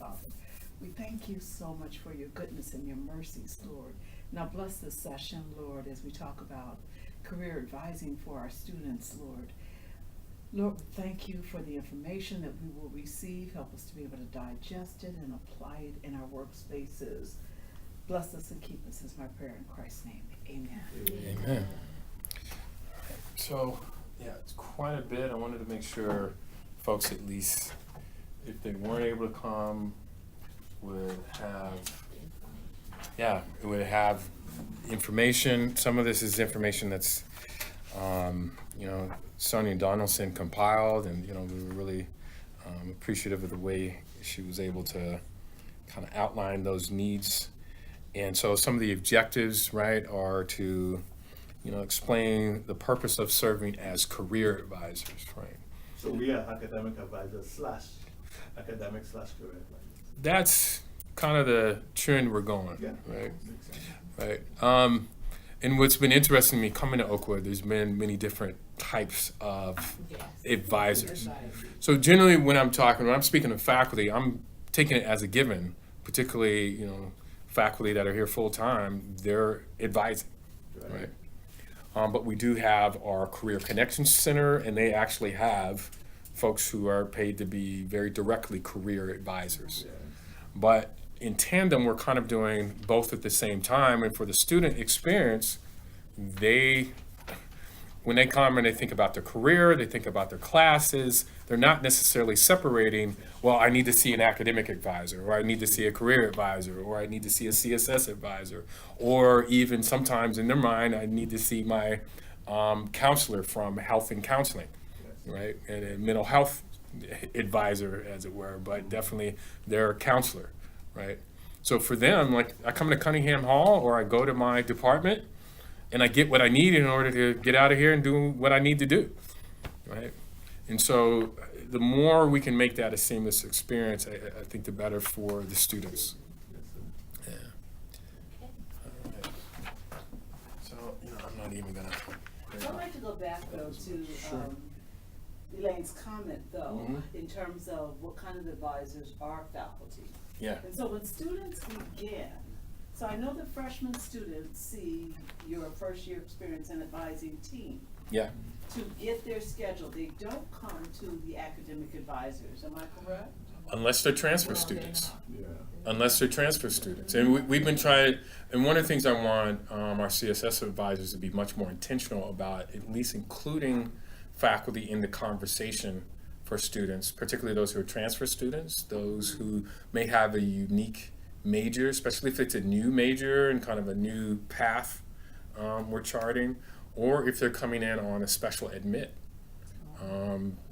Father. We thank you so much for your goodness and your mercies, Lord. Now bless this session, Lord, as we talk about career advising for our students, Lord. Lord, we thank you for the information that we will receive. Help us to be able to digest it and apply it in our workspaces. Bless us and keep us is my prayer in Christ's name. Amen. Amen. So, yeah, it's quite a bit. I wanted to make sure folks, at least, if they weren't able to come, would have information. Some of this is information that's, Sonia Donaldson compiled, and, we were really appreciative of the way she was able to kind of outline those needs. And so some of the objectives, right, are to, explain the purpose of serving as career advisors, right? So we are academic advisors slash academic slash career advisors. That's kind of the trend we're going, Yeah. right? Makes sense. Right. And what's been interesting to me coming to Oakwood, there's been many different types of advisors. So generally when I'm speaking to faculty, I'm taking it as a given, particularly, faculty that are here full time, they're advising, right? But we do have our Career Connection Center, and they actually have folks who are paid to be very directly career advisors. Yeah. But in tandem, we're kind of doing both at the same time. And for the student experience, when they come and they think about their career, they think about their classes, they're not necessarily separating, well, I need to see an academic advisor, or I need to see a career advisor, or I need to see a CSS advisor, or even sometimes in their mind, I need to see my counselor from health and counseling, right? And a mental health advisor, as it were, but definitely their counselor, right? So for them, like, I come to Cunningham Hall, or I go to my department, and I get what I need in order to get out of here and do what I need to do, right? And so the more we can make that a seamless experience, I think the better for the students. Yeah. All right. So, I'm not even gonna. I'd like to go back though to Elaine's comment though, in terms of what kind of advisors are faculty. Yeah. And so when students begin, so I know the freshman students see your first year experience in advising team. Yeah. To get their schedule, they don't come to the academic advisors, am I correct? Unless they're transfer students. Yeah. Unless they're transfer students. And we've been trying, and one of the things I want our CSS advisors to be much more intentional about, at least including faculty in the conversation for students, particularly those who are transfer students, those who may have a unique major, especially if it's a new major and kind of a new path we're charting, or if they're coming in on a special admit.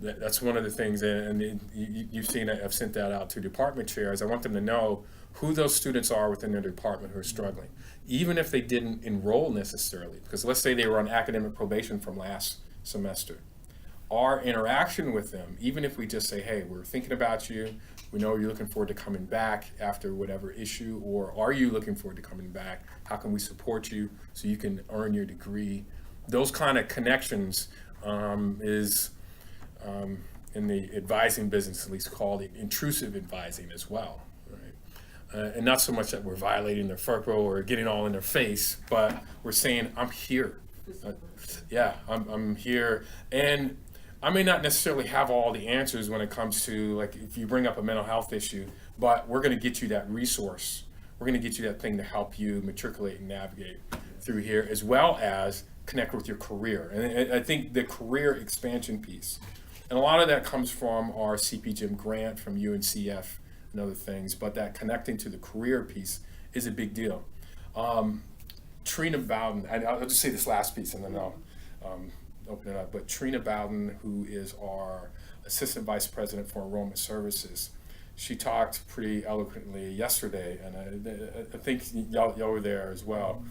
That's one of the things, and you've seen it, I've sent that out to department chairs. I want them to know who those students are within their department who are struggling, even if they didn't enroll necessarily, because let's say they were on academic probation from last semester. Our interaction with them, even if we just say, hey, we're thinking about you, we know you're looking forward to coming back after whatever issue, or are you looking forward to coming back? How can we support you so you can earn your degree? Those kind of connections is in the advising business, at least called intrusive advising as well, right? And not so much that we're violating their FERPA or getting all in their face, but we're saying, I'm here. I'm here. And I may not necessarily have all the answers when it comes to, like, if you bring up a mental health issue, but we're going to get you that resource. We're going to get you that thing to help you matriculate and navigate through here, as well as connect with your career. And I think the career expansion piece, and a lot of that comes from our CP Gym grant from UNCF and other things, but that connecting to the career piece is a big deal. Trina Bowden, and I'll just say this last piece and then I'll open it up, but Trina Bowden, who is our Assistant Vice President for Enrollment Services, she talked pretty eloquently yesterday, and I think y'all were there as well.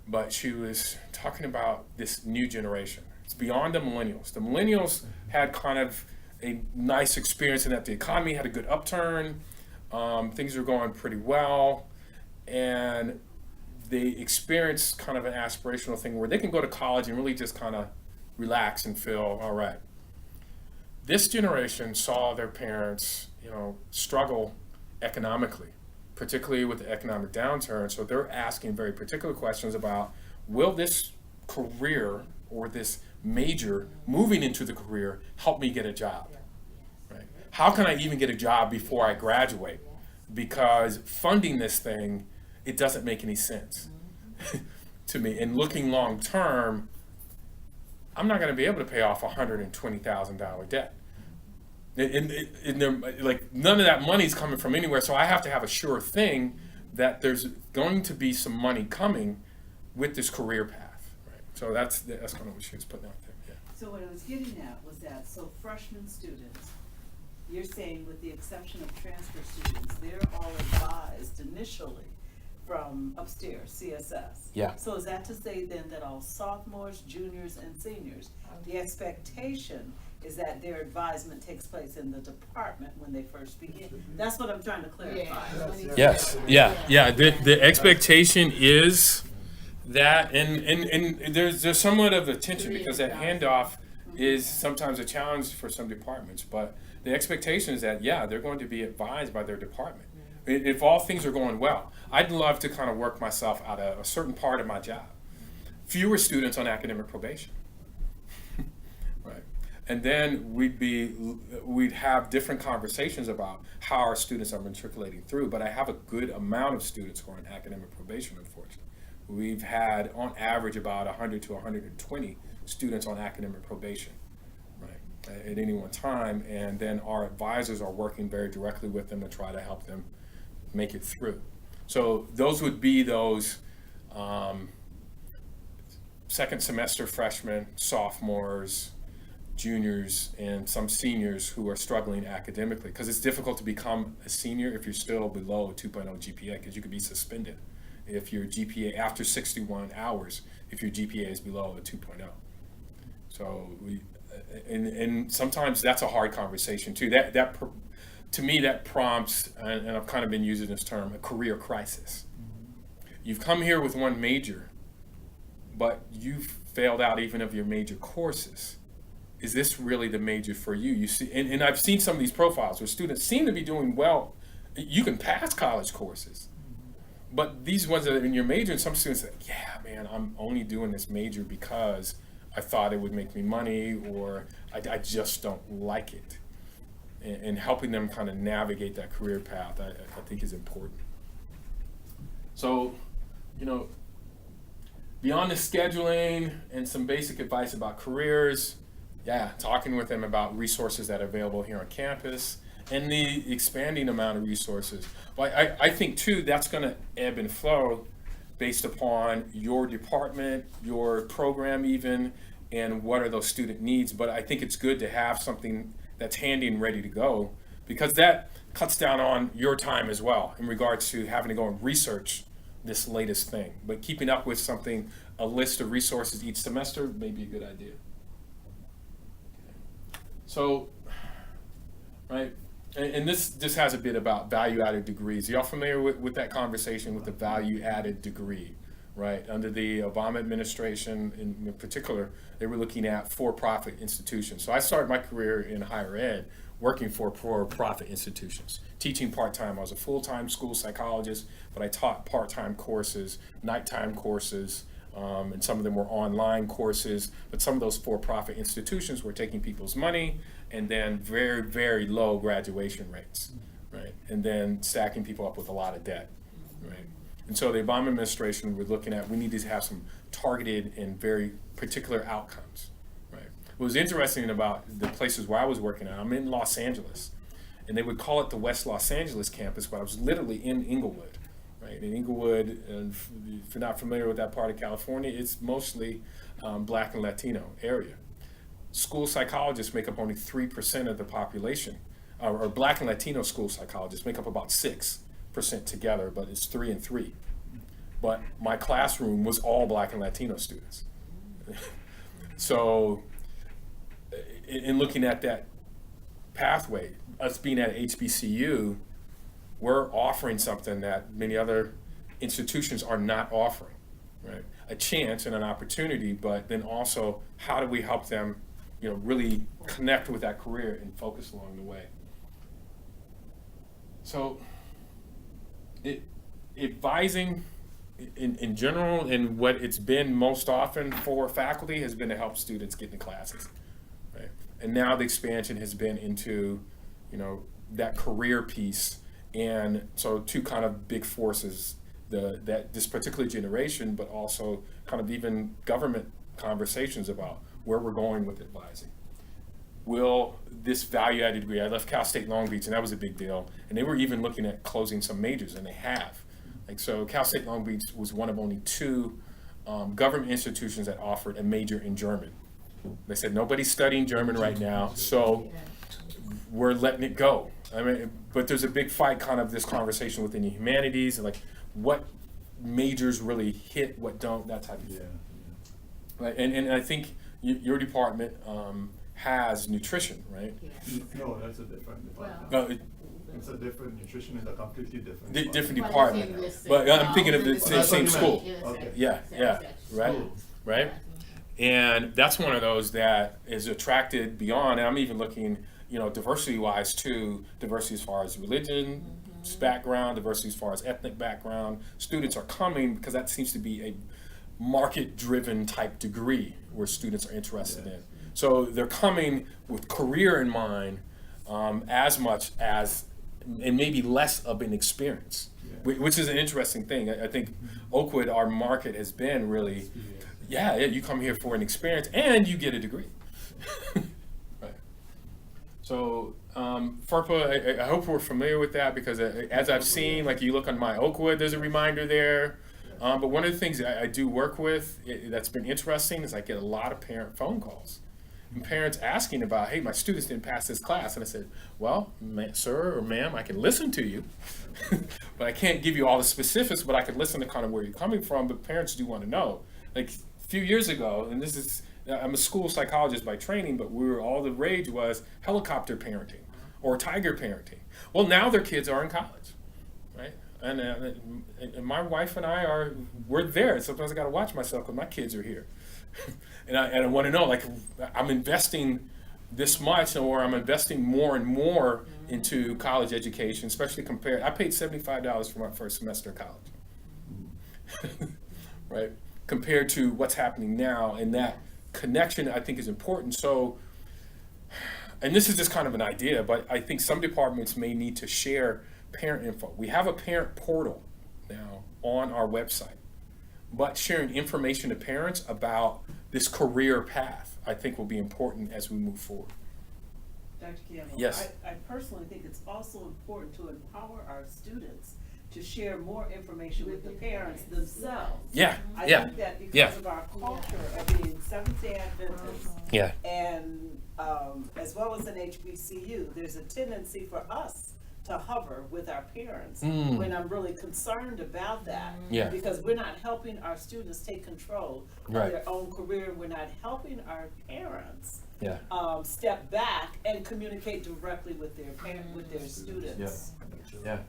But she was talking about this new generation. It's beyond the millennials. The millennials had kind of a nice experience in that the economy had a good upturn, things were going pretty well, and they experienced kind of an aspirational thing where they can go to college and really just kind of relax and feel all right. This generation saw their parents struggle economically, particularly with the economic downturn. So they're asking very particular questions about, will this career or this major moving into the career help me get a job? Right? How can I even get a job before I graduate? Because funding this thing, it doesn't make any sense to me. And looking long term, I'm not going to be able to pay off a $120,000 debt. Like none of that money's coming from anywhere, so I have to have a sure thing that there's going to be some money coming with this career path. Right? So that's kind of what she was putting out there. Yeah. So what I was getting at was that, so freshman students, you're saying with the exception of transfer students, they're all advised initially from upstairs, CSS. Yeah. So is that to say then that all sophomores, juniors, and seniors, the expectation is that their advisement takes place in the department when they first begin? That's what I'm trying to clarify. Yes. Yeah. The expectation is that, and there's somewhat of a tension because that handoff is sometimes a challenge for some departments, but the expectation is that, they're going to be advised by their department. If all things are going well, I'd love to kind of work myself out of a certain part of my job. Fewer students on academic probation, right? And then we'd have different conversations about how our students are matriculating through. But I have a good amount of students who are on academic probation, unfortunately. We've had, on average, about 100 to 120 students on academic probation, right, at any one time. And then our advisors are working very directly with them to try to help them make it through. So those would be those second semester freshmen, sophomores, juniors, and some seniors who are struggling academically, because it's difficult to become a senior if you're still below a 2.0 GPA, because you could be suspended if your GPA after 61 hours, if your GPA is below a 2.0. So and sometimes that's a hard conversation too. To me, that prompts, and I've kind of been using this term, a career crisis. You've come here with one major, but you've failed out even of your major courses. Is this really the major for you? You see, and I've seen some of these profiles where students seem to be doing well. You can pass college courses, but these ones that are in your major, and some students say, yeah, man, I'm only doing this major because I thought it would make me money, or I just don't like it. And helping them kind of navigate that career path, I think is important. So, beyond the scheduling and some basic advice about careers, talking with them about resources that are available here on campus and the expanding amount of resources. But I think too, that's gonna ebb and flow based upon your department, your program even, and what are those student needs. But I think it's good to have something that's handy and ready to go, because that cuts down on your time as well in regards to having to go and research this latest thing. But keeping up with something, a list of resources each semester may be a good idea. So, right, and this has a bit about value-added degrees. Y'all familiar with that conversation with the value-added degree? Right, under the Obama administration in particular, they were looking at for-profit institutions. So I started my career in higher ed working for for-profit institutions, teaching part-time. I was a full-time school psychologist, but I taught part-time courses, nighttime courses, and some of them were online courses, but some of those for-profit institutions were taking people's money and then very, very low graduation rates, right? And then stacking people up with a lot of debt, right? And so the Obama administration was looking at, we need to have some targeted and very particular outcomes, right? What was interesting about the places where I was working at, I'm in Los Angeles, and they would call it the West Los Angeles campus, but I was literally in Inglewood, right? In Inglewood, if you're not familiar with that part of California, it's mostly Black and Latino area. School psychologists make up only 3% of the population, or Black and Latino school psychologists make up about 6% together, but it's 3 and 3. But my classroom was all Black and Latino students. So in looking at that pathway, us being at HBCU, we're offering something that many other institutions are not offering, right? A chance and an opportunity, but then also how do we help them, really connect with that career and focus along the way. So, advising in general, and what it's been most often for faculty has been to help students get into classes, right? And now the expansion has been into, that career piece, and so two kind of big forces, that this particular generation, but also kind of even government conversations about where we're going with advising. Will this value-added degree, I left Cal State Long Beach, and that was a big deal, and they were even looking at closing some majors, and they have. Like, so Cal State Long Beach was one of only two government institutions that offered a major in German. They said, nobody's studying German right now, so we're letting it go. I mean, but there's a big fight, kind of this conversation within the humanities, and like what majors really hit, what don't, that type of thing. Right, and I think your department has nutrition, right? No, that's a different department. No, It's a different, nutrition is a completely different. different department. department, but I'm thinking of the That's what same you school. meant. Okay. Yeah, right, right. And that's one of those that is attracted beyond, and I'm even looking, diversity-wise too, diversity as far as religion, background, diversity as far as ethnic background. Students are coming because that seems to be a market-driven type degree where students are interested in. So they're coming with career in mind as much as, and maybe less of an experience, which is an interesting thing. I think Oakwood, our market has been really, you come here for an experience and you get a degree. Right. So FERPA, I hope we're familiar with that, because as I've seen, like you look on my Oakwood, there's a reminder there. But one of the things I do work with that's been interesting is I get a lot of parent phone calls. And parents asking about, hey, my students didn't pass this class. And I said, well, sir or ma'am, I can listen to you, but I can't give you all the specifics, but I can listen to kind of where you're coming from. But parents do want to know. Like a few years ago, and I'm a school psychologist by training, but all the rage was helicopter parenting or tiger parenting. Well, now their kids are in college, right? And my wife and we're there. Sometimes I got to watch myself because my kids are here. And I want to know, like, I'm investing this much, or I'm investing more and more into college education, especially I paid $75 for my first semester of college, right? Compared to what's happening now, and that connection I think is important. So, and this is just kind of an idea, but I think some departments may need to share parent info. We have a parent portal now on our website, but sharing information to parents about this career path, I think, will be important as we move forward. Dr. Campbell, Yes. I personally think it's also important to empower our students to share more information with the parents themselves. Yeah, I yeah, think that yeah. because of our culture of being Seventh-day Adventists, yeah, and as well as an HBCU, there's a tendency for us to hover with our parents when I'm really concerned about that. Yeah. Because we're not helping our students take control of Right. their own career, and we're not helping our parents yeah. step back and communicate directly with their students. Yeah.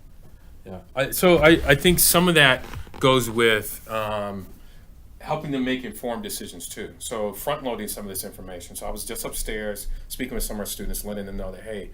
So I think some of that goes with helping them make informed decisions too. So front loading some of this information. So I was just upstairs speaking with some of our students, letting them know that, hey,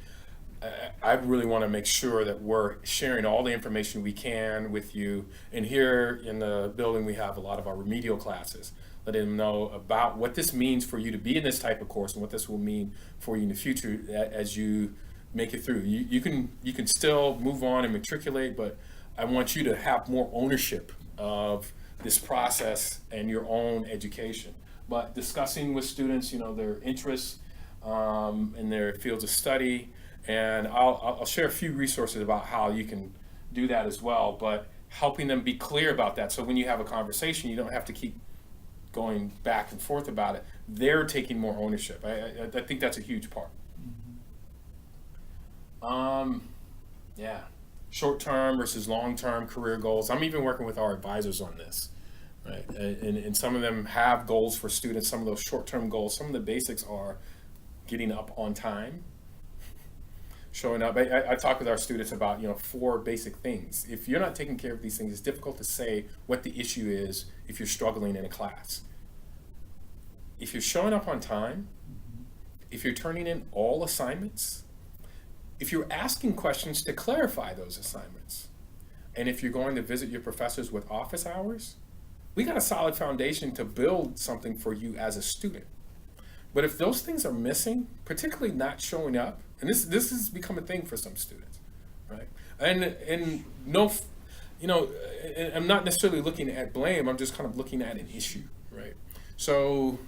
I really want to make sure that we're sharing all the information we can with you. And here in the building, we have a lot of our remedial classes, letting them know about what this means for you to be in this type of course and what this will mean for you in the future as you make it through. You can still move on and matriculate, but I want you to have more ownership of this process and your own education. But discussing with students, their interests and their fields of study. And I'll share a few resources about how you can do that as well, but helping them be clear about that. So when you have a conversation, you don't have to keep going back and forth about it. They're taking more ownership. I think that's a huge part. Short-term versus long-term career goals. I'm even working with our advisors on this, right? And some of them have goals for students. Some of those short-term goals, some of the basics are getting up on time, showing up. I talk with our students about 4 basic things. If you're not taking care of these things, it's difficult to say what the issue is if you're struggling in a class. If you're showing up on time, if you're turning in all assignments, if you're asking questions, to clarify those assignments. And if you're going to visit your professors with office hours, we got a solid foundation to build something for you as a student. But if those things are missing, particularly not showing up, and this has become a thing for some students, right? And no, and I'm not necessarily looking at blame. I'm just kind of looking at an issue, right? So,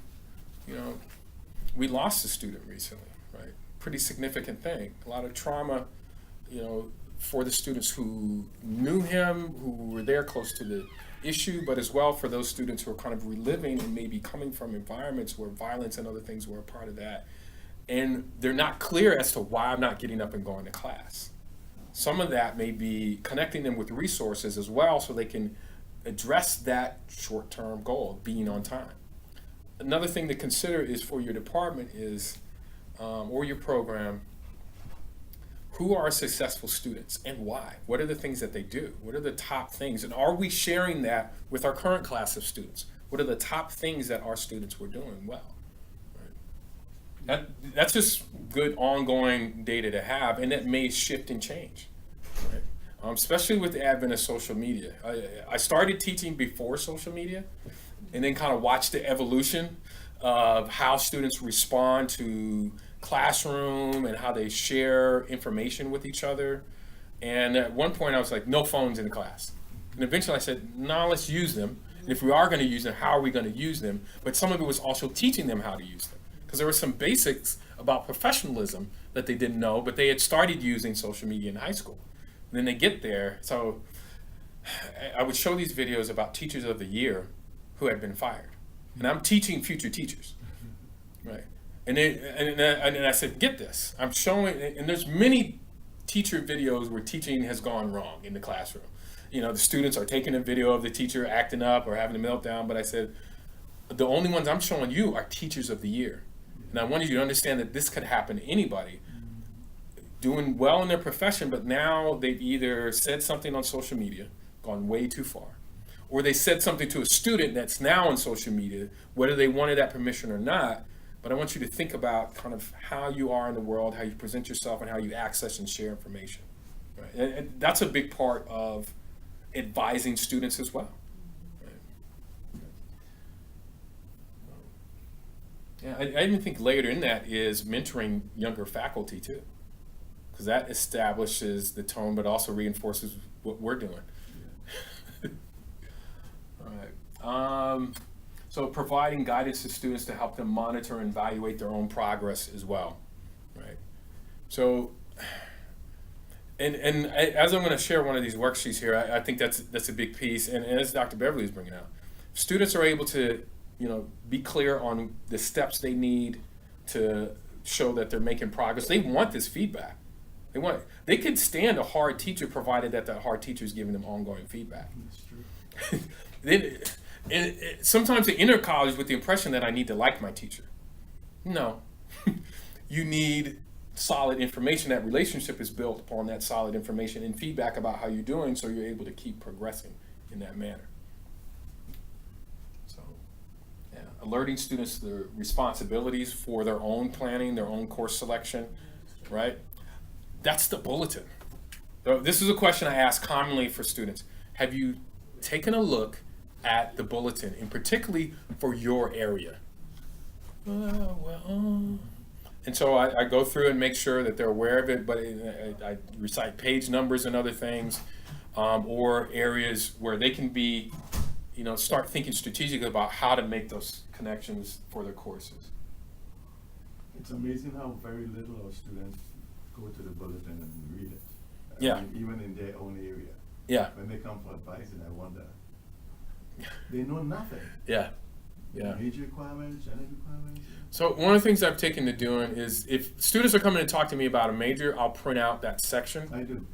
we lost a student recently, right? Pretty significant thing. A lot of trauma, for the students who knew him, who were there close to the issue, but as well for those students who are kind of reliving and maybe coming from environments where violence and other things were a part of that. And they're not clear as to why I'm not getting up and going to class. Some of that may be connecting them with resources as well so they can address that short-term goal of being on time. Another thing to consider is for your department is, or your program, who are successful students and why? What are the things that they do? What are the top things? And are we sharing that with our current class of students? What are the top things that our students were doing well? Right? That's just good ongoing data to have, and that may shift and change, right? Especially with the advent of social media. I started teaching before social media and then kind of watched the evolution of how students respond to classroom and how they share information with each other. And at one point I was like, no phones in the class. And eventually I said, no, let's use them. And if we are going to use them, how are we going to use them? But some of it was also teaching them how to use them. Because there were some basics about professionalism that they didn't know, but they had started using social media in high school. And then they get there. So I would show these videos about teachers of the year who had been fired. And I'm teaching future teachers, right? And I said, get this. I'm showing, and there's many teacher videos where teaching has gone wrong in the classroom. The students are taking a video of the teacher acting up or having a meltdown, but I said, the only ones I'm showing you are teachers of the year. And I wanted you to understand that this could happen to anybody doing well in their profession, but now they've either said something on social media, gone way too far, or they said something to a student that's now on social media, whether they wanted that permission or not. But I want you to think about kind of how you are in the world, how you present yourself, and how you access and share information. Right? And that's a big part of advising students as well. Right? Yeah, I even think later in that is mentoring younger faculty too, because that establishes the tone, but also reinforces what we're doing. Yeah. All right. So providing guidance to students to help them monitor and evaluate their own progress as well, right? So, and as I'm going to share one of these worksheets here, I think that's a big piece. And as Dr. Beverly is bringing out, students are able to, be clear on the steps they need to show that they're making progress. They want this feedback. They could stand a hard teacher provided that hard teacher is giving them ongoing feedback. That's true. And sometimes they enter college with the impression that I need to like my teacher. No. You need solid information. That relationship is built upon that solid information and feedback about how you're doing, so you're able to keep progressing in that manner. So, yeah, alerting students to their responsibilities for their own planning, their own course selection, right? That's the bulletin. So this is a question I ask commonly for students. Have you taken a look at the bulletin, and particularly for your area? And so I go through and make sure that they're aware of it, but I recite page numbers and other things, or areas where they can be, start thinking strategically about how to make those connections for their courses. It's amazing how very little our students go to the bulletin and read it. Yeah. I mean, even in their own area. Yeah. When they come for advice, and I wonder, they know nothing. Yeah. Yeah. Age requirements, gender requirements. So one of the things I've taken to doing is, if students are coming to talk to me about a major, I'll print out that section. I do.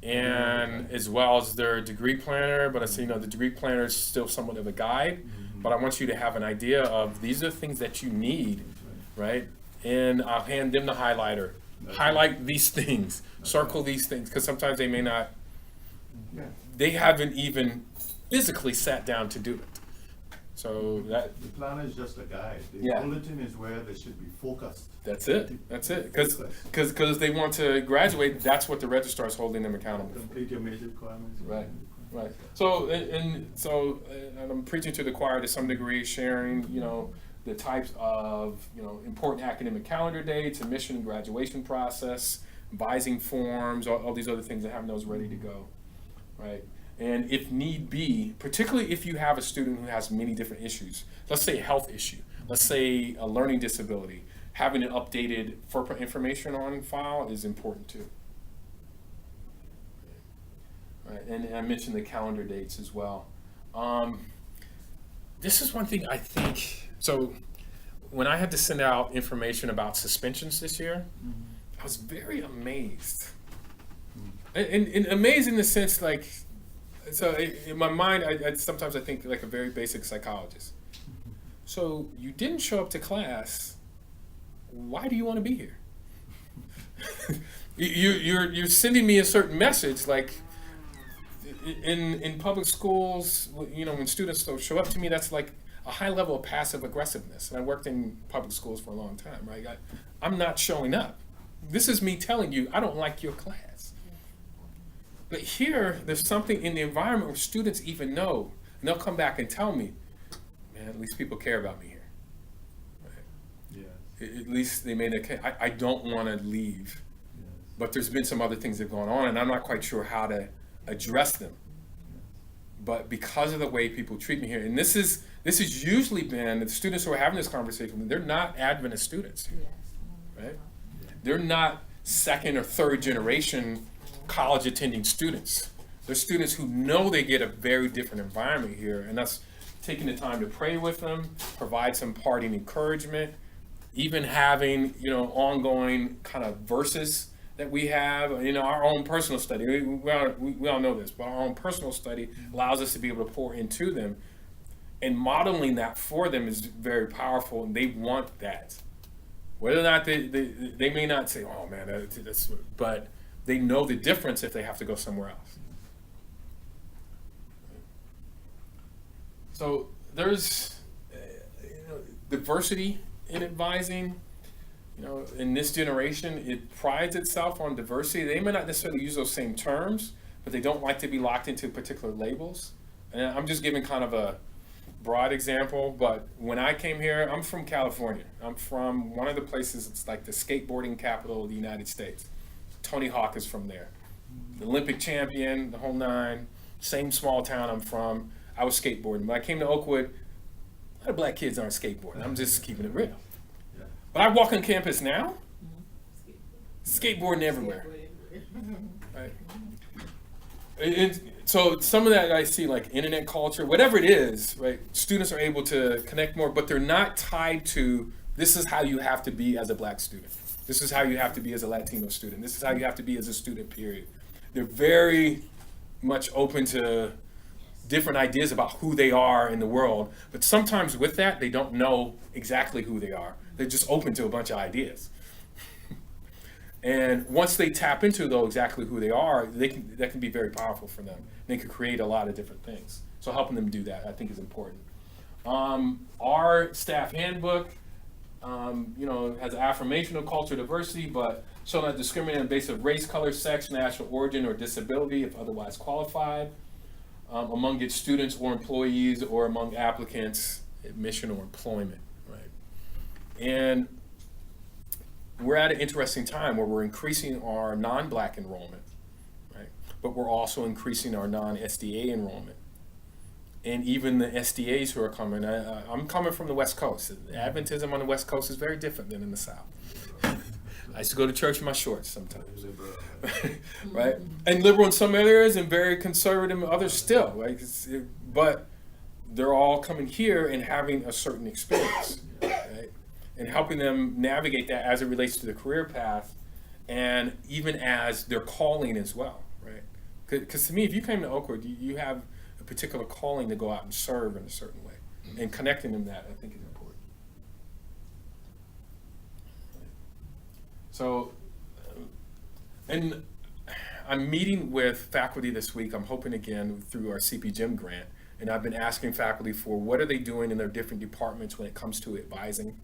And as well as their degree planner, but I say, the degree planner is still somewhat of a guide, but I want you to have an idea of these are the things that you need, right? And I'll hand them the highlighter. Highlight these things, circle these things, because sometimes they may not, they haven't even physically sat down to do it. So that, The plan is just a guide. The Yeah. bulletin is where they should be focused. that's it, because they want to graduate, that's what the registrar is holding them accountable for. Complete your major requirements. Right. Right. So, and I'm preaching to the choir to some degree, sharing, the types of, important academic calendar dates, admission and graduation process, advising forms, all these other things, and having those ready to go, right? And if need be, particularly if you have a student who has many different issues, let's say a health issue, let's say a learning disability, having an updated FERPA information on file is important too. Right, and I mentioned the calendar dates as well. This is one thing I think, so when I had to send out information about suspensions this year, I was very amazed. And amazed in the sense like, so in my mind, I sometimes I think like a very basic psychologist. So you didn't show up to class, why do you want to be here? You're sending me a certain message, like, in public schools, when students don't show up to me, that's like a high level of passive aggressiveness. And I worked in public schools for a long time, right? I'm not showing up. This is me telling you, I don't like your class. But here, there's something in the environment where students even know, and they'll come back and tell me, man, at least people care about me here. Right? Yes. At least they made I don't want to leave, Yes. but there's been some other things that have gone on, and I'm not quite sure how to address them. But because of the way people treat me here, and this has usually been the students who are having this conversation, they're not Adventist students here, right? They're not second or third generation college attending students. They're students who know they get a very different environment here, and that's taking the time to pray with them, provide some parting encouragement, even having, ongoing kind of verses that we have, our own personal study. We all know this, but our own personal study allows us to be able to pour into them. And modeling that for them is very powerful, and they want that. Whether or not they may not say, oh man, that's, but they know the difference if they have to go somewhere else. So there's diversity in advising. In this generation, it prides itself on diversity. They may not necessarily use those same terms, but they don't like to be locked into particular labels. And I'm just giving kind of a broad example, but when I came here, I'm from California. I'm from one of the places, it's like the skateboarding capital of the United States. Tony Hawk is from there. The Olympic champion, the whole nine, same small town I'm from. I was skateboarding. When I came to Oakwood, a lot of black kids aren't skateboarding. I'm just keeping it real. But I walk on campus now, skateboarding everywhere. Right? And so some of that I see, like internet culture, whatever it is, right? Students are able to connect more, but they're not tied to, this is how you have to be as a black student. This is how you have to be as a Latino student. This is how you have to be as a student, period. They're very much open to different ideas about who they are in the world, but sometimes with that, they don't know exactly who they are. They're just open to a bunch of ideas. And once they tap into, though, exactly who they are, that can be very powerful for them. They can create a lot of different things. So helping them do that, I think, is important. Our staff handbook, has affirmation of cultural diversity, but shall not discriminate on the basis of race, color, sex, national origin, or disability, if otherwise qualified, among its students or employees, or among applicants, admission or employment. And we're at an interesting time where we're increasing our non-black enrollment, right? But we're also increasing our non-SDA enrollment. And even the SDAs who are coming, I'm coming from the West Coast. Adventism on the West Coast is very different than in the South. I used to go to church in my shorts sometimes, right? And liberal in some areas and very conservative in others still, right? But they're all coming here and having a certain experience, right? And helping them navigate that as it relates to the career path, and even as their calling as well, right? Because to me, if you came to Oakwood, you have a particular calling to go out and serve in a certain way, and connecting them that, I think, is important. So, and I'm meeting with faculty this week. I'm hoping again through our CP Gym grant And I've been asking faculty for what are they doing in their different departments when it comes to advising.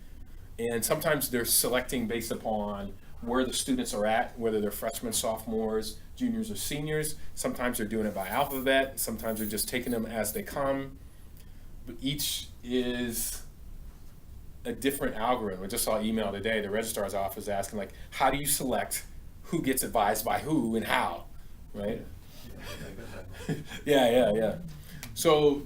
And sometimes they're selecting based upon where the students are at, whether they're freshmen, sophomores, juniors, or seniors. Sometimes they're doing it by alphabet. Sometimes they're just taking them as they come. But each is a different algorithm. I just saw an email today, the registrar's office asking, like, how do you select who gets advised by who and how, right? Yeah. So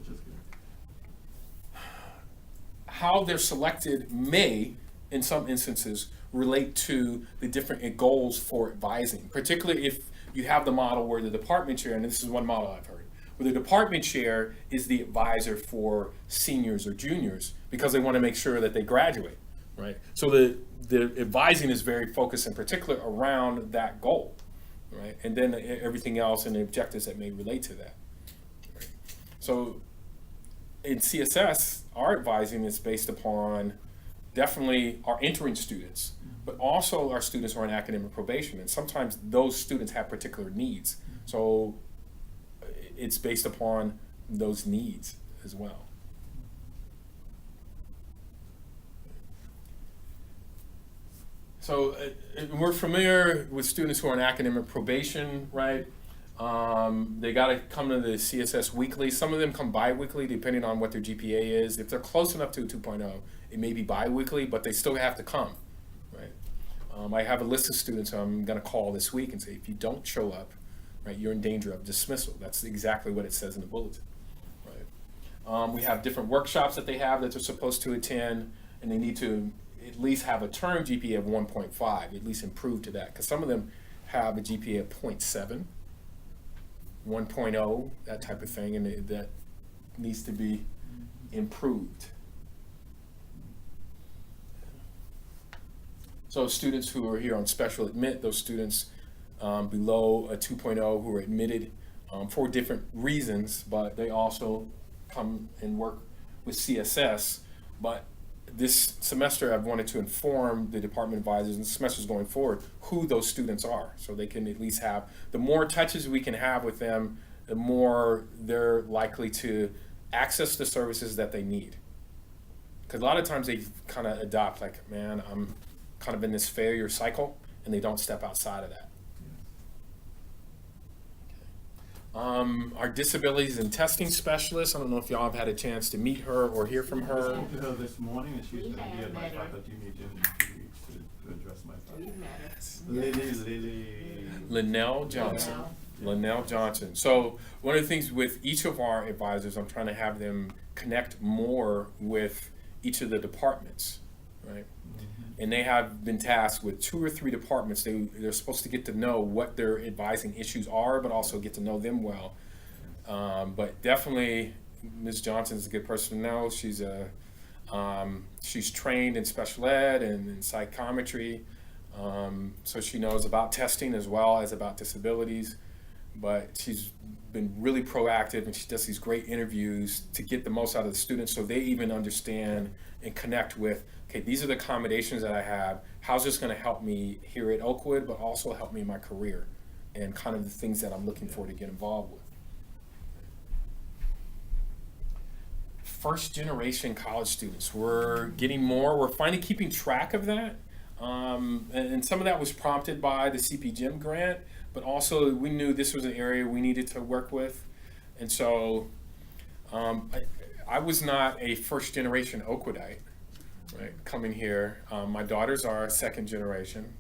how they're selected may, in some instances, relate to the different goals for advising, particularly if you have the model where the department chair, and this is one model I've heard, where the department chair is the advisor for seniors or juniors because they want to make sure that they graduate, right? So the advising is very focused in particular around that goal, right? And then everything else and the objectives that may relate to that. Right? So in CSS, our advising is based upon definitely our entering students, but also our students who are in academic probation. And sometimes those students have particular needs. So it's based upon those needs as well. So we're familiar with students who are in academic probation, right? They got to come to the CSS weekly. Some of them come bi-weekly depending on what their GPA is. If they're close enough to a 2.0, it may be bi-weekly, but they still have to come, right? I have a list of students I'm going to call this week and say, if you don't show up, right, you're in danger of dismissal. That's exactly what it says in the bulletin, right? We have different workshops that they have that they're supposed to attend, and they need to at least have a term GPA of 1.5, at least improve to that, because some of them have a GPA of 0.7, 1.0, that type of thing, and that needs to be improved. So students who are here on special admit, those students below a 2.0 who are admitted for different reasons, but they also come and work with CSS. But this semester I've wanted to inform the department advisors and semesters going forward who those students are, so they can at least have, the more touches we can have with them, the more they're likely to access the services that they need. Because a lot of times they kind of adopt, like, man, I'm kind of in this failure cycle, and they don't step outside of that. Our disabilities and testing specialist, I don't know if y'all have had a chance to meet her or hear from I her. spoke to her this morning, and she's going to be at my met her. faculty meeting in 2 weeks to address my faculty. Lily. Linnell Johnson. Linnell Johnson. So one of the things with each of our advisors, I'm trying to have them connect more with each of the departments, right? And they have been tasked with 2 or 3 departments. They're supposed to get to know what their advising issues are, but also get to know them well. But definitely, Ms. Johnson's a good person to know. She's trained in special ed and in psychometry, so she knows about testing as well as about disabilities. But she's been really proactive, and she does these great interviews to get the most out of the students, so they even understand and connect with, okay, these are the accommodations that I have. How's this going to help me here at Oakwood, but also help me in my career and kind of the things that I'm looking for to get involved with. First generation college students, we're getting more. We're finally keeping track of that. And some of that was prompted by the CP Gym grant, but also we knew this was an area we needed to work with. And so I was not a first generation Oakwoodite, right, coming here. My daughters are second generation,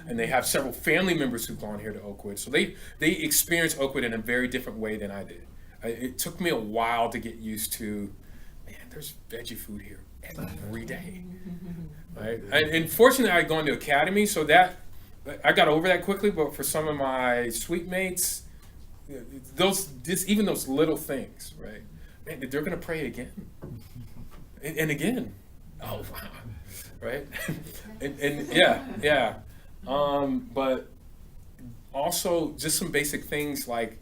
and they have several family members who've gone here to Oakwood. So they experienced Oakwood in a very different way than I did. It took me a while to get used to, man, there's veggie food here every day, right? And fortunately, I had gone to academy, so that I got over that quickly. But for some of my suite mates, even those little things, right? Man, they're gonna pray again and again. Oh wow, right? and yeah. But also just some basic things like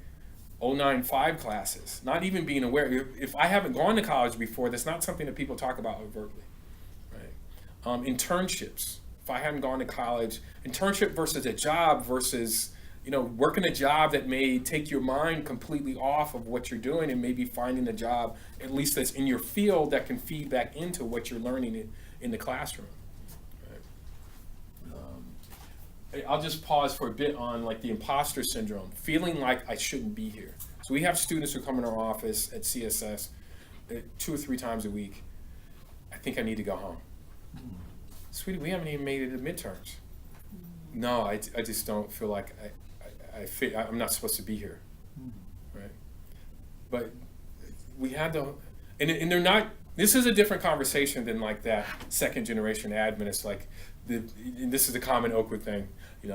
095 classes, not even being aware. If I haven't gone to college before, that's not something that people talk about overtly, right? Internships. If I hadn't gone to college, internship versus a job versus working a job that may take your mind completely off of what you're doing, and maybe finding a job, at least that's in your field, that can feed back into what you're learning in the classroom. Right? I'll just pause for a bit on like the imposter syndrome, feeling like I shouldn't be here. So we have students who come in our office at CSS 2 or 3 times a week. I think I need to go home. Sweetie, we haven't even made it to midterms. No, I just don't feel like I'm not supposed to be here, right? But we had to, and they're not. This is a different conversation than like that second generation admin. It's like and this is a common Oakwood thing. You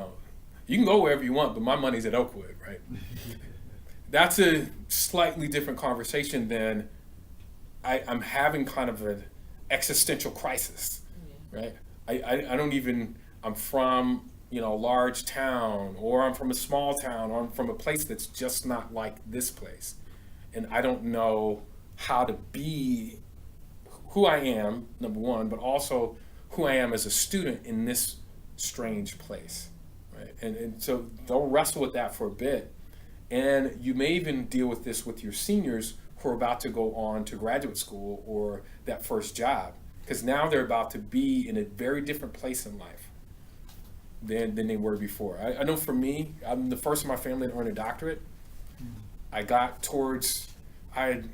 can go wherever you want, but my money's at Oakwood, right? That's a slightly different conversation than I'm having kind of an existential crisis, right? I don't even. I'm from a large town, or I'm from a small town, or I'm from a place that's just not like this place. And I don't know how to be who I am, number one, but also who I am as a student in this strange place, right? And so they'll wrestle with that for a bit. And you may even deal with this with your seniors who are about to go on to graduate school or that first job, because now they're about to be in a very different place in life than they were before. I know for me, I'm the first in my family to earn a doctorate. I had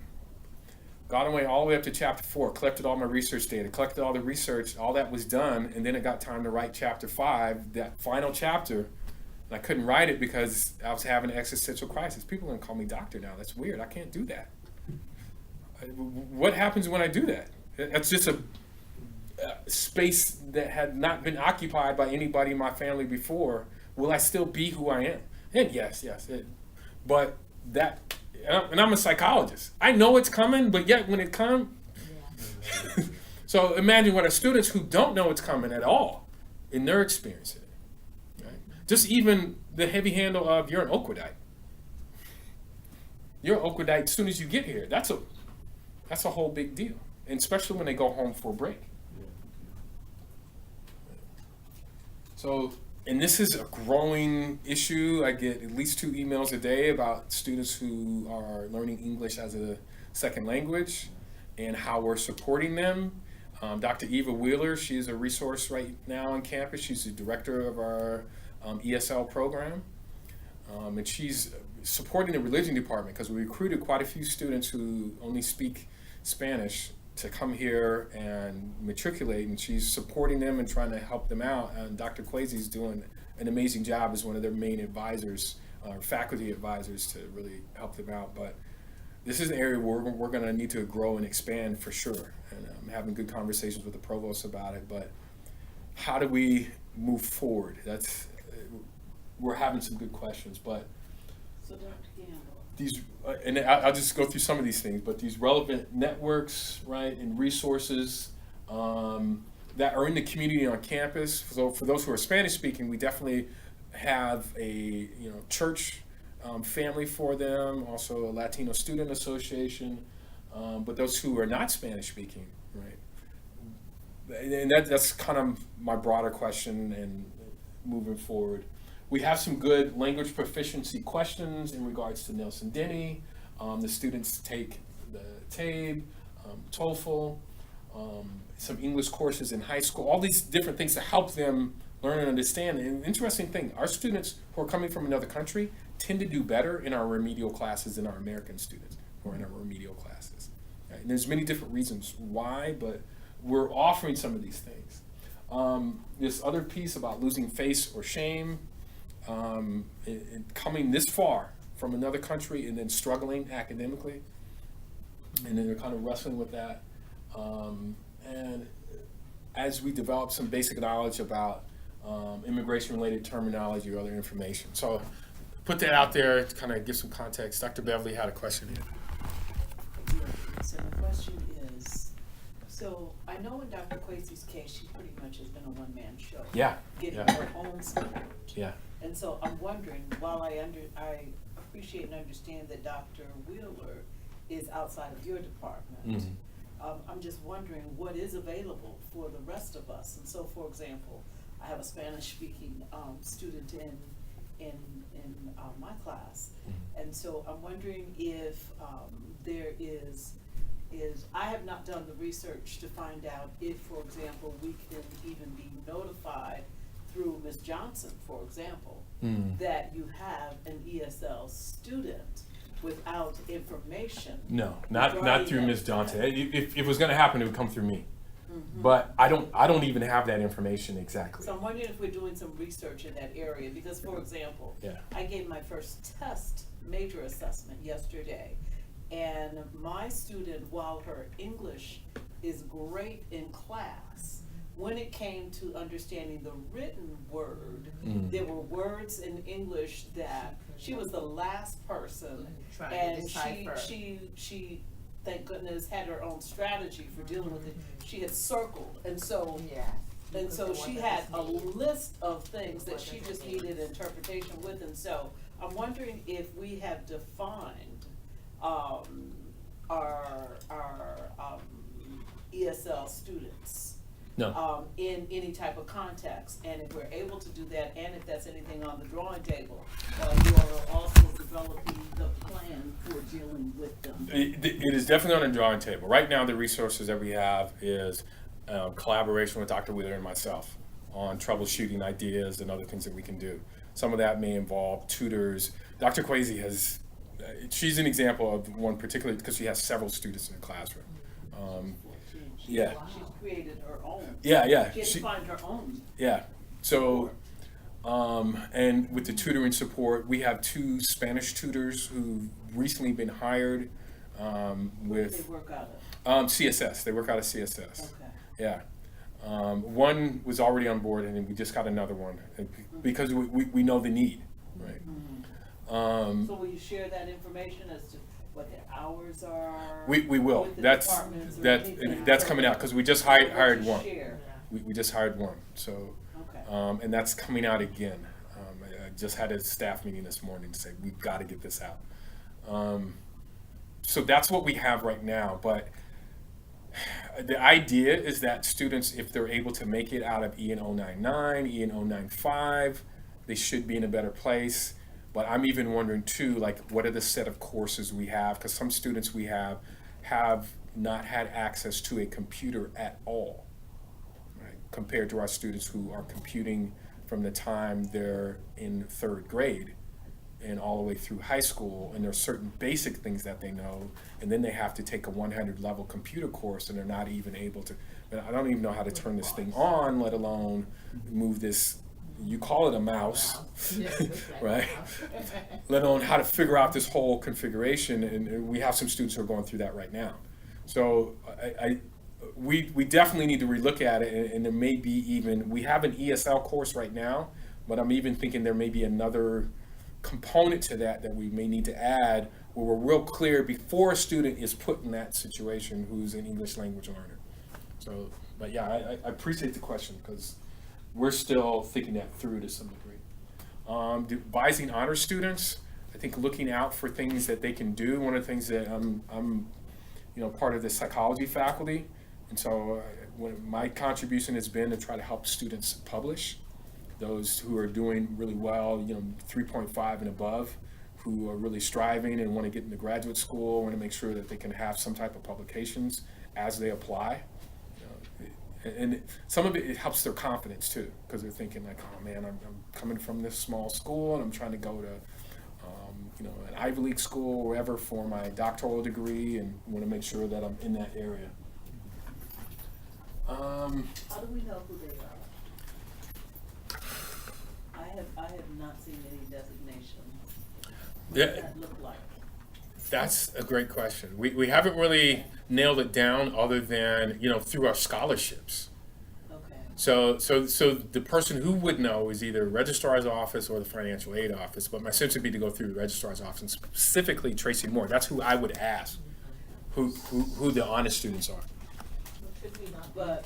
got away all the way up to chapter 4, collected all my research data, collected all the research, all that was done, and then it got time to write chapter 5, that final chapter, and I couldn't write it because I was having an existential crisis. People are gonna call me doctor now. That's weird. I can't do that. What happens when I do that? That's just a space that had not been occupied by anybody in my family before. Will I still be who I am? And yes. But that, and I'm a psychologist. I know it's coming, but yet when it comes, so imagine what our students who don't know it's coming at all, and they're experiencing it. Right? Just even the heavy handle of you're an Oakwoodite. You're an Oakwoodite as soon as you get here. That's a whole big deal, and especially when they go home for a break. So, and this is a growing issue. I get at least 2 emails a day about students who are learning English as a second language and how we're supporting them. Dr. Eva Wheeler, she's a resource right now on campus. She's the director of our ESL program. And she's supporting the religion department because we recruited quite a few students who only speak Spanish to come here and matriculate, and she's supporting them and trying to help them out. And Dr. Kwesi's doing an amazing job as one of their main advisors, faculty advisors, to really help them out. But this is an area where we're going to need to grow and expand for sure. And I'm having good conversations with the provost about it. But how do we move forward? We're having some good questions. But So Dr. Gamble. these, and I'll just go through some of these things, but these relevant networks, right, and resources that are in the community on campus. So for those who are Spanish speaking, we definitely have a church family for them, also a Latino student association. But those who are not Spanish speaking, right, and that's kind of my broader question and moving forward. We have some good language proficiency questions in regards to Nelson Denny. The students take the TABE, TOEFL, some English courses in high school, all these different things to help them learn and understand. And an interesting thing, our students who are coming from another country tend to do better in our remedial classes than our American students who are in our remedial classes. Right? And there's many different reasons why, but we're offering some of these things. This other piece about losing face or shame, coming this far from another country and then struggling academically, and then they're kind of wrestling with that. And as we develop some basic knowledge about immigration-related terminology or other information. So put that out there to kind of give some context. Dr. Beverly had a question here. Yeah, so the question is, so I know in Dr. Kwesi's case, she pretty much has been a one-man show. Yeah. Getting Yeah. her own support. Yeah. And so I'm wondering, while I appreciate and understand that Dr. Wheeler is outside of your department, Mm-hmm. I'm just wondering what is available for the rest of us. And so, for example, I have a Spanish-speaking student my class. And so I'm wondering if there is, I have not done the research to find out if, for example, we can even be notified through Ms. Johnson, for example, that you have an ESL student without information. No, not through regarding Ms. that. Johnson. If it was going to happen, it would come through me. But I don't even have that information exactly. So I'm wondering if we're doing some research in that area, because, for example, Yeah. I gave my first test, major assessment yesterday, and my student, while her English is great in class, when it came to understanding the written word, there were words in English that she was the last person, Trying to and decipher. she thank goodness had her own strategy for dealing with it. She had circled, and so Yeah. and so she had a list of things that she just needed interpretation with, and so I'm wondering if we have defined our ESL students No. in any type of context, and if we're able to do that, and if that's anything on the drawing table, you are also developing the plan for dealing with them. It is definitely on the drawing table. Right now, the resources that we have is collaboration with Dr. Wheeler and myself on troubleshooting ideas and other things that we can do. Some of that may involve tutors. Dr. Kwesi has, she's an example of one particularly because she has several students in the classroom. Yeah. She's created her own. Yeah. She had to find her own. Yeah. So, and with the tutoring support, we have 2 Spanish tutors who've recently been hired with They work out of. CSS. They work out of CSS. Okay. Yeah. One was already on board, and then we just got another one because we know the need, right? So will you share that information as to what their hours are? We will. with the That's departments or that anything? that's coming out because we just hired What you one. share. We just hired one. So. Okay. And that's coming out again. I just had a staff meeting this morning to say, we've got to get this out. So that's what we have right now. But the idea is that students, if they're able to make it out of EN 099, EN 095, they should be in a better place. But I'm even wondering too, like, what are the set of courses we have? Because some students we have not had access to a computer at all. Compared to our students who are computing from the time they're in 3rd grade and all the way through high school, and there's certain basic things that they know, and then they have to take a 100 level computer course, and they're not even able to, I don't even know how to turn this thing on, let alone move this, you call it a mouse, right? Let alone how to figure out this whole configuration, and we have some students who are going through that right now. So we definitely need to relook at it, and there may be even, we have an ESL course right now, but I'm even thinking there may be another component to that we may need to add where we're real clear before a student is put in that situation who's an English language learner. So, but yeah, I appreciate the question because we're still thinking that through to some degree. Advising honor students, I think looking out for things that they can do. One of the things that I'm part of the psychology faculty. And so my contribution has been to try to help students publish, those who are doing really well, 3.5 and above, who are really striving and want to get into graduate school, want to make sure that they can have some type of publications as they apply. And some of it helps their confidence too, because they're thinking like, oh man, I'm coming from this small school and I'm trying to go to an Ivy League school or wherever for my doctoral degree, and want to make sure that I'm in that area. How do we know who they are? I have not seen any designation. What Yeah. does that look like? That's a great question. We haven't really nailed it down other than, through our scholarships. Okay. So the person who would know is either registrar's office or the financial aid office, but my sense would be to go through the registrar's office, and specifically Tracy Moore. That's who I would ask, who the honest students are. Should we not But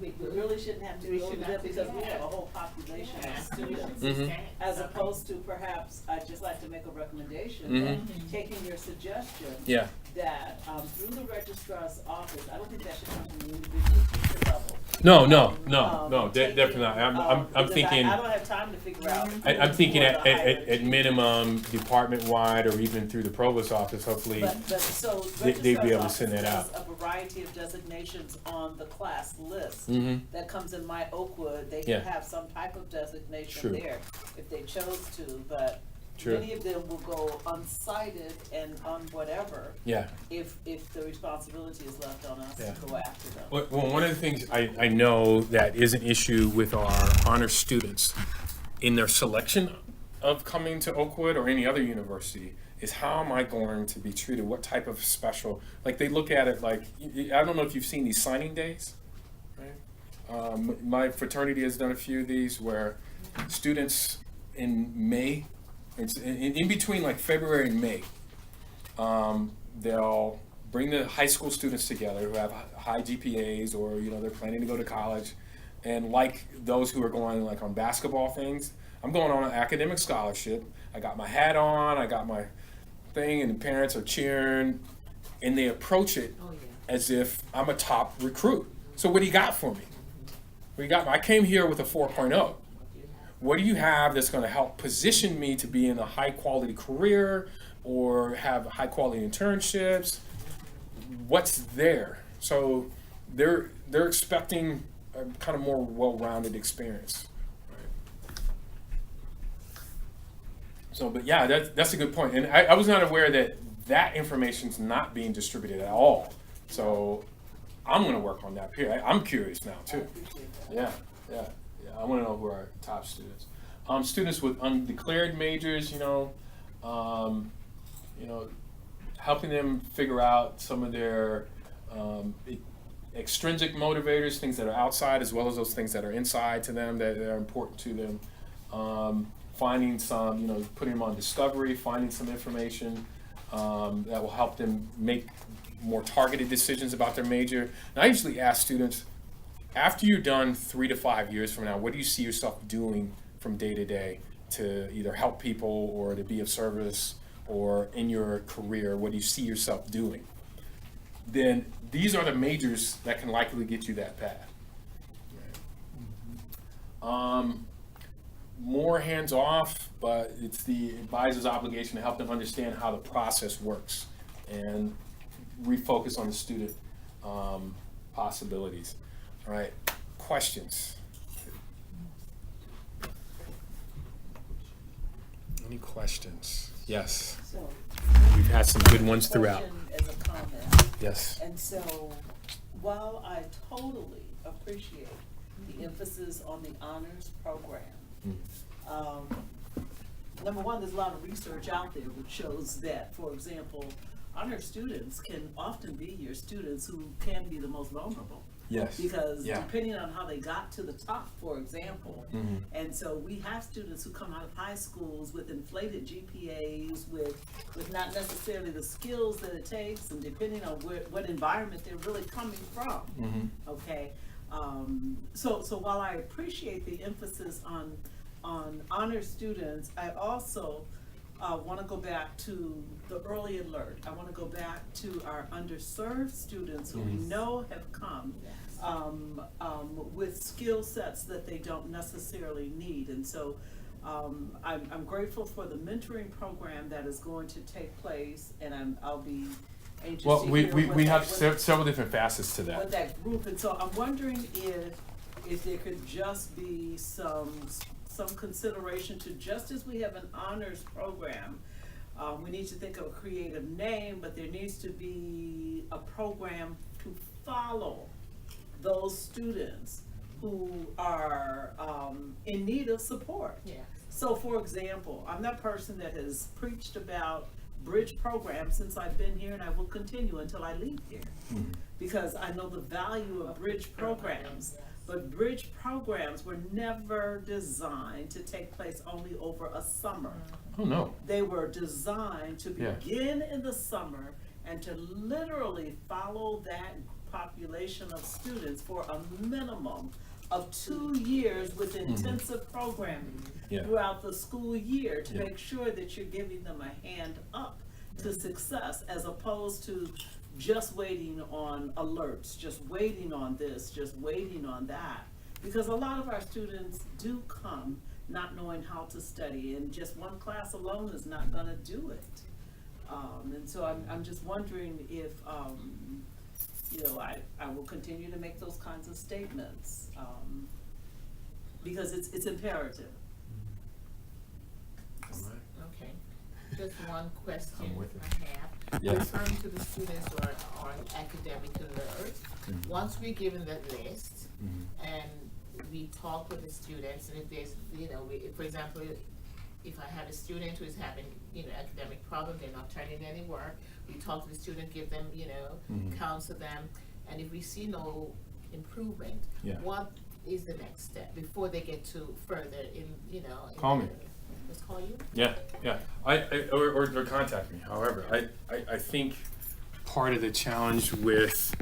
we really shouldn't have to We go should there not do because we that. have a whole population of students. Mhm. As opposed to perhaps, I'd just like to make a recommendation Mhm. that taking your suggestion Yeah. that through the registrar's office, I don't think that should come from the individual teacher level. No, definitely not. I'm Because thinking. I don't have time to figure out. I'm thinking who at, are the higher at minimum, department-wide or even through the provost office, hopefully. But so they'd be able to registrar's send that office out. has a variety of designations on the class list Mhm. that comes in my Oakwood. They Yeah. can have some type of designation True. there if they chose to, but True. many of them will go unsighted and on whatever Yeah. if the responsibility is left on us Yeah. to go after them. Well, one of the things I know that is an issue with our honor students in their selection of coming to Oakwood or any other university is how am I going to be treated? What type of special, like they look at it like, I don't know if you've seen these signing days, right? My fraternity has done a few of these where students in May, it's in between like February and May, they'll bring the high school students together who have high GPAs or, you know, they're planning to go to college. And like those who are going like on basketball things, I'm going on an academic scholarship. I got my hat on, I got my thing, and the parents are cheering, and they approach it as if I'm a top recruit. So what do you got for me? What do you got? I came here with a 4.0. What do you have that's going to help position me to be in a high quality career or have high quality internships? What's there? So they're expecting a kind of more well-rounded experience. So, but yeah, that's a good point. And I was not aware that information's not being distributed at all. So I'm going to work on that period. I'm curious now I too. appreciate that. Yeah. I want to know who are our top students. Students with undeclared majors, helping them figure out some of their extrinsic motivators, things that are outside, as well as those things that are inside to them that are important to them. Finding some, putting them on discovery, finding some information that will help them make more targeted decisions about their major. And I usually ask students, after you're done 3 to 5 years from now, what do you see yourself doing from day to day to either help people or to be of service or in your career? What do you see yourself doing? Then these are the majors that can likely get you that path. More hands-off, but it's the advisor's obligation to help them understand how the process works and refocus on the student possibilities. All right, questions? Any questions? Yes, So. we've had some good ones throughout. Question as a comment. Yes. And so, while I totally appreciate the emphasis on the honors program, number one, there's a lot of research out there which shows that, for example, honor students can often be your students who can be the most vulnerable. Yes. Because Yeah. depending on how they got to the top, for example, Mhm. and so we have students who come out of high schools with inflated GPAs, with not necessarily the skills that it takes, and depending on what environment they're really coming from. Mhm. Okay, so while I appreciate the emphasis on honor students, I also want to go back to the early alert. I want to go back to our underserved students who we know have come with skill sets that they don't necessarily need. And so I'm grateful for the mentoring program that is going to take place, and I'll be anxious Well, to we hear have what several different facets to that. that group. And so I'm wondering if there could just be some consideration to, just as we have an honors program, we need to think of a creative name, but there needs to be a program to follow those students who are in need of support. Yeah. So for example, I'm that person that has preached about bridge programs since I've been here, and I will continue until I leave here. Because I know the value of bridge programs. But bridge programs were never designed to take place only over a summer. Oh, no. They were designed to Yeah. begin in the summer and to literally follow that population of students for a minimum of 2 years with intensive programming Yeah. throughout the school year to Yeah. make sure that you're giving them a hand up to success, as opposed to just waiting on alerts, just waiting on this, just waiting on that. Because a lot of our students do come not knowing how to study, and just one class alone is not gonna do it. And so I'm just wondering if, you know, I will continue to make those kinds of statements, because it's imperative. Okay, just one question I'm with you. I have. Yeah. Referring to the students who are academic alert, once we're given that list, and we talk with the students, and if there's, you know, for example, if I have a student who is having, you know, academic problem, they're not turning in any work, we talk to the student, give them, you know, counsel them, and if we see no improvement, Yeah. what is the next step before they get to further in, you know? Call me. Let's call you? Yeah, yeah. Or contact me. However, I think part of the challenge with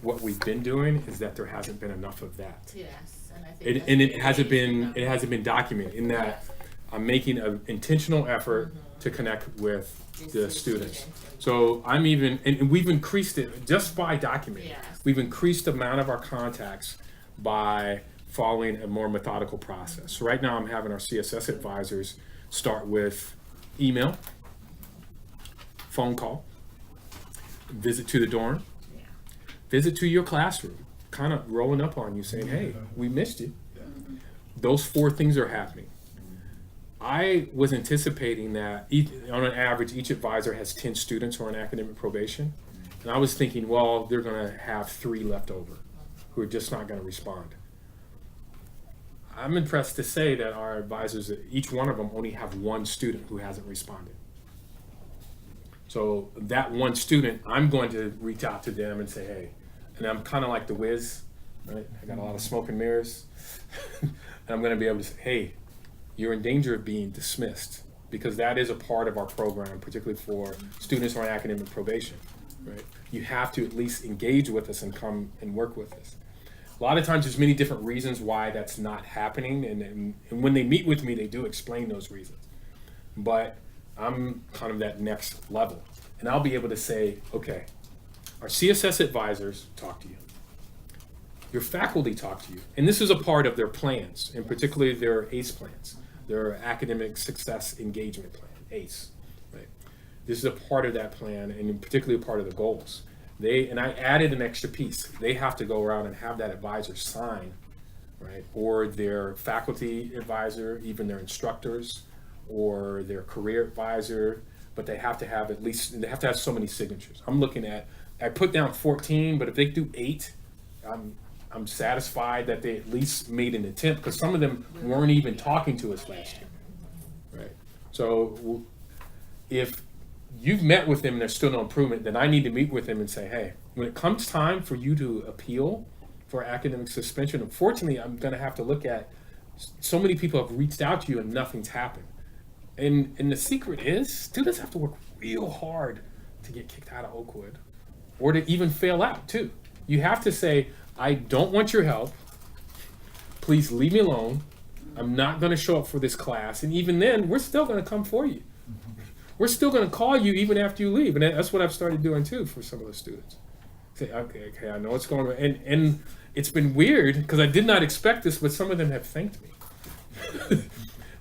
what we've been doing is that there hasn't been enough of that. Yes, and I think that's And the it hasn't been documented in that I'm making an intentional effort to connect with the students. So I'm even, and we've increased it just by documenting. Yes. We've increased the amount of our contacts by following a more methodical process. So right now I'm having our CSS advisors start with email, phone call, visit to the dorm, Yeah. visit to your classroom, kind of rolling up on you saying, hey, we missed you. Those 4 things are happening. I was anticipating that on an average, each advisor has 10 students who are on academic probation. And I was thinking, well, they're gonna have 3 left over who are just not gonna respond. I'm impressed to say that our advisors, each one of them only have 1 student who hasn't responded. So that 1 student, I'm going to reach out to them and say, hey, and I'm kind of like the Wiz, right? I got a lot of smoke and mirrors. And I'm gonna be able to say, hey, you're in danger of being dismissed, because that is a part of our program, particularly for students who are on academic probation, right? You have to at least engage with us and come and work with us. A lot of times there's many different reasons why that's not happening, and when they meet with me, they do explain those reasons. But I'm kind of that next level, and I'll be able to say, okay, our CSS advisors talk to you. Your faculty talk to you, and this is a part of their plans, and particularly their ACE plans, their academic success engagement plan, ACE, right? This is a part of that plan, and particularly a part of the goals. And I added an extra piece. They have to go around and have that advisor sign, right? Or their faculty advisor, even their instructors, or their career advisor, but they have to have they have to have so many signatures. I'm looking at, I put down 14, but if they do 8, I'm satisfied that they at least made an attempt, because some of them weren't even talking to us last year, right? So if you've met with them and there's still no improvement, then I need to meet with them and say, hey, when it comes time for you to appeal for academic suspension, unfortunately, I'm gonna have to look at, so many people have reached out to you and nothing's happened. And the secret is, students have to work real hard to get kicked out of Oakwood, or to even fail out too. You have to say, I don't want your help. Please leave me alone. I'm not going to show up for this class. And even then, we're still going to come for you. We're still going to call you even after you leave. And that's what I've started doing too for some of the students. Say, okay, I know what's going on. And it's been weird because I did not expect this, but some of them have thanked me.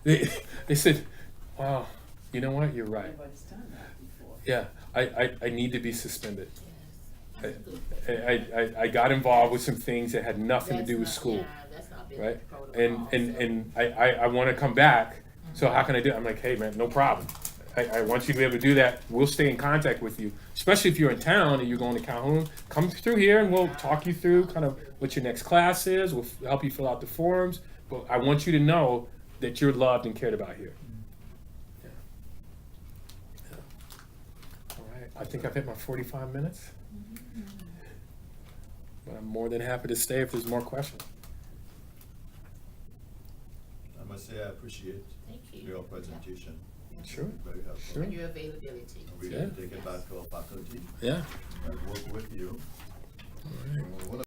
they said, wow, you know what? You're right. Everybody's done that before. Yeah, I need to be suspended. Yes. That's a good thing. I got involved with some things that had nothing to That's do with not- school, yeah, that's not been right? protocol, And I want to come back, so how can I do it? I'm like, hey man, no problem. I want you to be able to do that. We'll stay in contact with you, especially if you're in town and you're going to Calhoun. Come through here and we'll talk you through kind of what your next class is. We'll help you fill out the forms, but I want you to know that you're loved and cared about here. Yeah. All right, I think I've hit my 45 minutes. But I'm more than happy to stay if there's more questions. I must say I appreciate Thank you. your presentation. Sure. Very helpful. Sure. And your availability. We Yeah. can take it back to our faculty Yeah. and work with you. All right. One